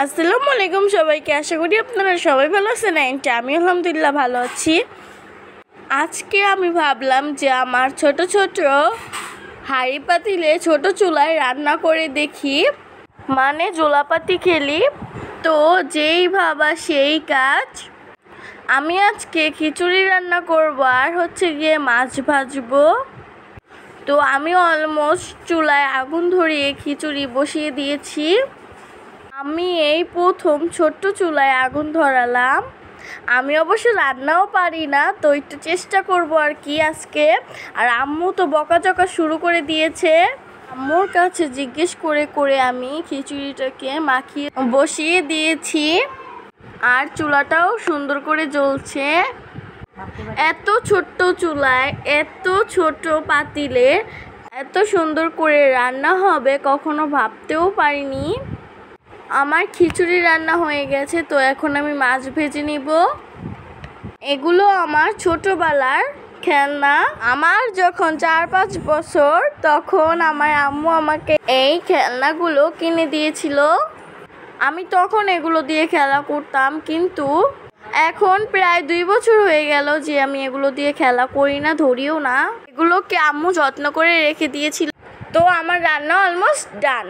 আসসালামু আলাইকুম সবাইকে। আশা করি আপনারা সবাই ভালো আছেন। আমি আলহামদুলিল্লাহ ভালো আছি। আজকে আমি ভাবলাম যে আমার ছোট ছোট হাঁড়ি পাতিলে ছোট চুলায় রান্না করে দেখি, মানে জোলাপাতি খেলি। তো যেই ভাবা সেই কাজ। আমি আজকে খিচুড়ি রান্না করব আর হচ্ছে গিয়ে মাছ ভাজবো। তো আমি অলমোস্ট চুলায় আগুন ধরিয়ে খিচুড়ি বসিয়ে দিয়েছি। আমি এই প্রথম ছোট্ট চুলায় আগুন ধরালাম। আমি অবশ্য রান্নাও পারি না, তো একটু চেষ্টা করব আর কি আজকে। আর আম্মু তো বকাঝকা শুরু করে দিয়েছে। আম্মুর কাছে জিজ্ঞেস করে করে আমি খিচুড়িটাকে মাখিয়ে বসিয়ে দিয়েছি। আর চুলাটাও সুন্দর করে জ্বলছে। এত ছোট্ট চুলায় এত ছোট পাতিলে এত সুন্দর করে রান্না হবে কখনো ভাবতেও পারিনি। আমার খিচুড়ি রান্না হয়ে গেছে, তো এখন আমি মাছ ভেজে নিব। এগুলো আমার ছোটবেলার খেলনা। আমার যখন 4-5 বছর তখন আমার আম্মু আমাকে এই খেলনাগুলো কিনে দিয়েছিল। আমি তখন এগুলো দিয়ে খেলা করতাম, কিন্তু এখন প্রায় 2 বছর হয়ে গেল যে আমি এগুলো দিয়ে খেলা করি না, ধরিও না। এগুলোকে আম্মু যত্ন করে রেখে দিয়েছিল। তো আমার রান্না অলমোস্ট ডান।